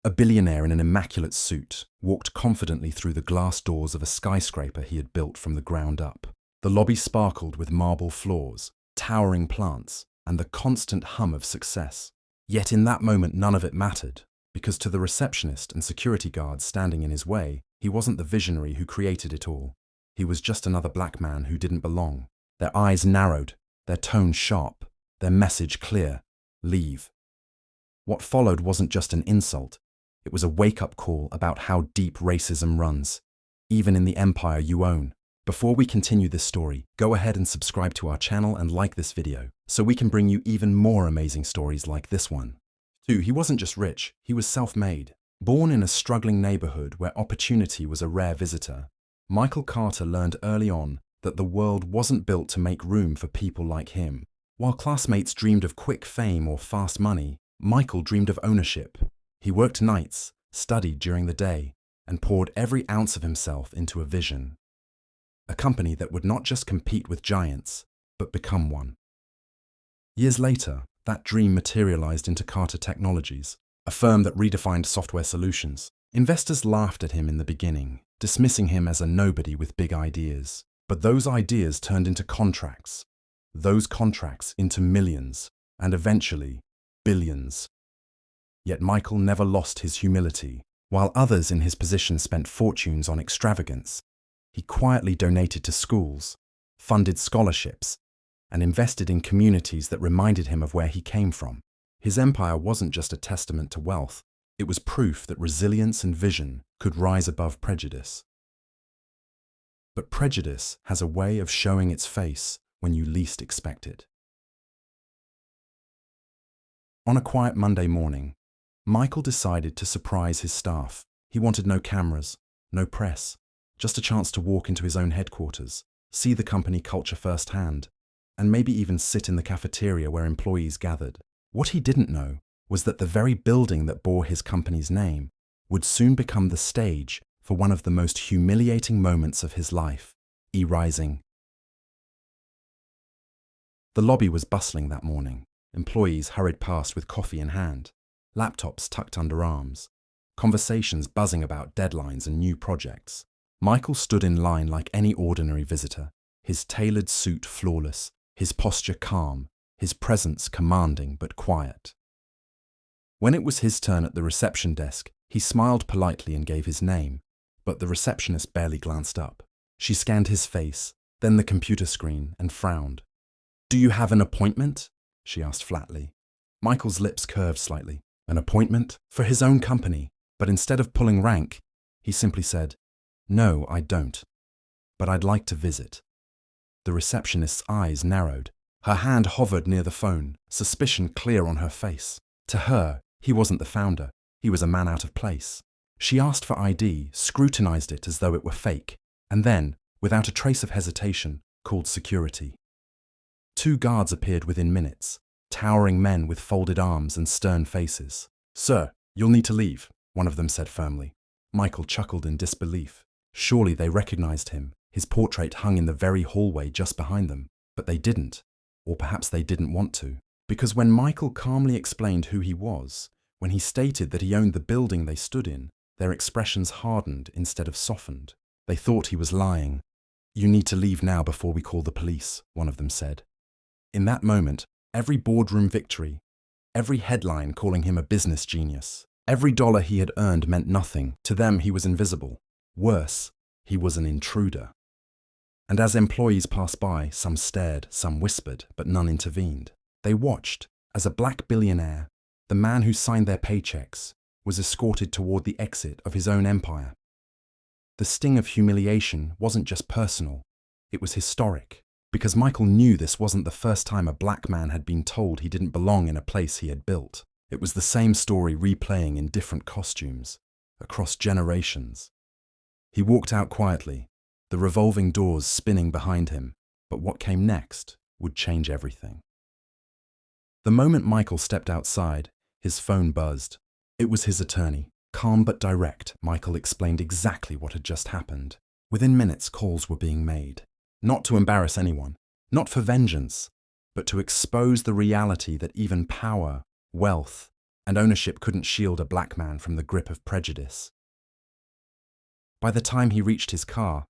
A billionaire in an immaculate suit walked confidently through the glass doors of a skyscraper he had built from the ground up. The lobby sparkled with marble floors, towering plants, and the constant hum of success. Yet in that moment none of it mattered, because to the receptionist and security guards standing in his way, he wasn't the visionary who created it all. He was just another black man who didn't belong. Their eyes narrowed, their tone sharp, their message clear: leave. What followed wasn't just an insult. It was a wake-up call about how deep racism runs, even in the empire you own. Before we continue this story, go ahead and subscribe to our channel and like this video, so we can bring you even more amazing stories like this one. 2. He wasn't just rich, he was self-made. Born in a struggling neighborhood where opportunity was a rare visitor, Michael Carter learned early on that the world wasn't built to make room for people like him. While classmates dreamed of quick fame or fast money, Michael dreamed of ownership. He worked nights, studied during the day, and poured every ounce of himself into a vision. A company that would not just compete with giants, but become one. Years later, that dream materialized into Carter Technologies, a firm that redefined software solutions. Investors laughed at him in the beginning, dismissing him as a nobody with big ideas. But those ideas turned into contracts, those contracts into millions, and eventually, billions. Yet Michael never lost his humility. While others in his position spent fortunes on extravagance, he quietly donated to schools, funded scholarships, and invested in communities that reminded him of where he came from. His empire wasn't just a testament to wealth, it was proof that resilience and vision could rise above prejudice. But prejudice has a way of showing its face when you least expect it. On a quiet Monday morning, Michael decided to surprise his staff. He wanted no cameras, no press, just a chance to walk into his own headquarters, see the company culture firsthand, and maybe even sit in the cafeteria where employees gathered. What he didn't know was that the very building that bore his company's name would soon become the stage for one of the most humiliating moments of his life, E-Rising. The lobby was bustling that morning. Employees hurried past with coffee in hand, laptops tucked under arms, conversations buzzing about deadlines and new projects. Michael stood in line like any ordinary visitor, his tailored suit flawless, his posture calm, his presence commanding but quiet. When it was his turn at the reception desk, he smiled politely and gave his name, but the receptionist barely glanced up. She scanned his face, then the computer screen, and frowned. "Do you have an appointment?" she asked flatly. Michael's lips curved slightly. An appointment? For his own company. But instead of pulling rank, he simply said, "No, I don't. But I'd like to visit." The receptionist's eyes narrowed. Her hand hovered near the phone, suspicion clear on her face. To her, he wasn't the founder. He was a man out of place. She asked for ID, scrutinized it as though it were fake, and then, without a trace of hesitation, called security. 2 guards appeared within minutes, towering men with folded arms and stern faces. "Sir, you'll need to leave," one of them said firmly. Michael chuckled in disbelief. Surely they recognized him. His portrait hung in the very hallway just behind them. But they didn't. Or perhaps they didn't want to. Because when Michael calmly explained who he was, when he stated that he owned the building they stood in, their expressions hardened instead of softened. They thought he was lying. "You need to leave now before we call the police," one of them said. In that moment, every boardroom victory, every headline calling him a business genius, every dollar he had earned meant nothing. To them, he was invisible. Worse, he was an intruder. And as employees passed by, some stared, some whispered, but none intervened. They watched as a black billionaire, the man who signed their paychecks, was escorted toward the exit of his own empire. The sting of humiliation wasn't just personal, it was historic. Because Michael knew this wasn't the first time a black man had been told he didn't belong in a place he had built. It was the same story replaying in different costumes, across generations. He walked out quietly, the revolving doors spinning behind him, but what came next would change everything. The moment Michael stepped outside, his phone buzzed. It was his attorney. Calm but direct, Michael explained exactly what had just happened. Within minutes, calls were being made. Not to embarrass anyone, not for vengeance, but to expose the reality that even power, wealth, and ownership couldn't shield a black man from the grip of prejudice. By the time he reached his car,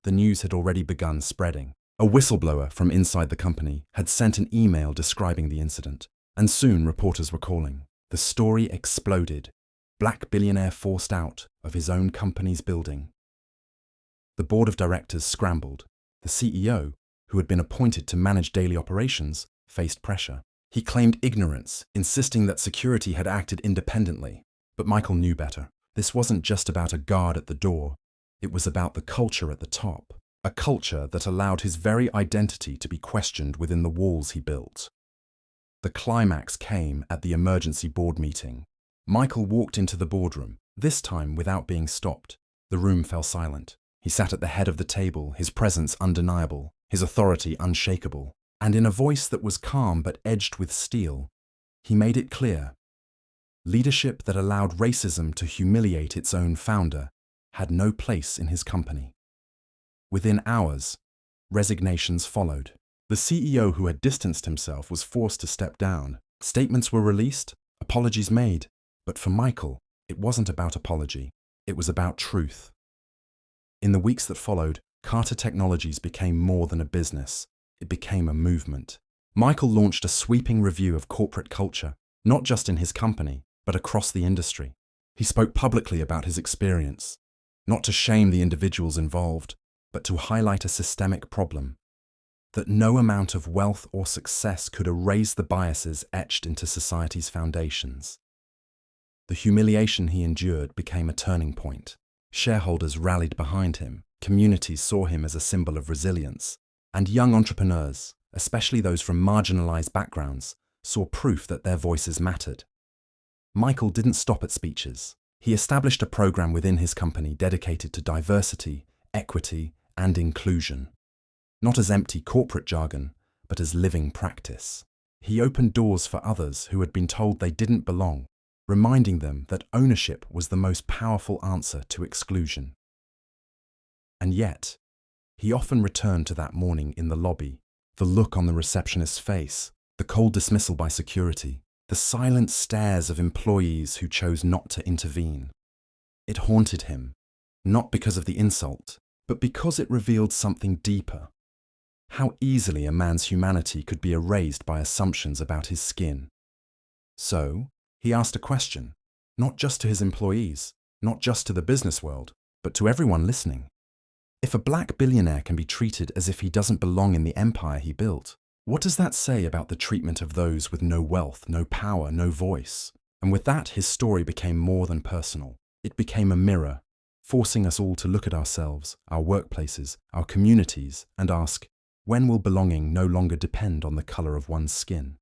the news had already begun spreading. A whistleblower from inside the company had sent an email describing the incident, and soon reporters were calling. The story exploded. Black billionaire forced out of his own company's building. The board of directors scrambled. The CEO, who had been appointed to manage daily operations, faced pressure. He claimed ignorance, insisting that security had acted independently. But Michael knew better. This wasn't just about a guard at the door. It was about the culture at the top. A culture that allowed his very identity to be questioned within the walls he built. The climax came at the emergency board meeting. Michael walked into the boardroom, this time without being stopped. The room fell silent. He sat at the head of the table, his presence undeniable, his authority unshakable. And in a voice that was calm but edged with steel, he made it clear. Leadership that allowed racism to humiliate its own founder had no place in his company. Within hours, resignations followed. The CEO who had distanced himself was forced to step down. Statements were released, apologies made. But for Michael, it wasn't about apology. It was about truth. In the weeks that followed, Carter Technologies became more than a business. It became a movement. Michael launched a sweeping review of corporate culture, not just in his company, but across the industry. He spoke publicly about his experience, not to shame the individuals involved, but to highlight a systemic problem, that no amount of wealth or success could erase the biases etched into society's foundations. The humiliation he endured became a turning point. Shareholders rallied behind him, communities saw him as a symbol of resilience, and young entrepreneurs, especially those from marginalized backgrounds, saw proof that their voices mattered. Michael didn't stop at speeches. He established a program within his company dedicated to diversity, equity, and inclusion. Not as empty corporate jargon, but as living practice. He opened doors for others who had been told they didn't belong, reminding them that ownership was the most powerful answer to exclusion. And yet, he often returned to that morning in the lobby, the look on the receptionist's face, the cold dismissal by security, the silent stares of employees who chose not to intervene. It haunted him, not because of the insult, but because it revealed something deeper. How easily a man's humanity could be erased by assumptions about his skin. So, he asked a question, not just to his employees, not just to the business world, but to everyone listening. If a black billionaire can be treated as if he doesn't belong in the empire he built, what does that say about the treatment of those with no wealth, no power, no voice? And with that, his story became more than personal. It became a mirror, forcing us all to look at ourselves, our workplaces, our communities, and ask, when will belonging no longer depend on the color of one's skin?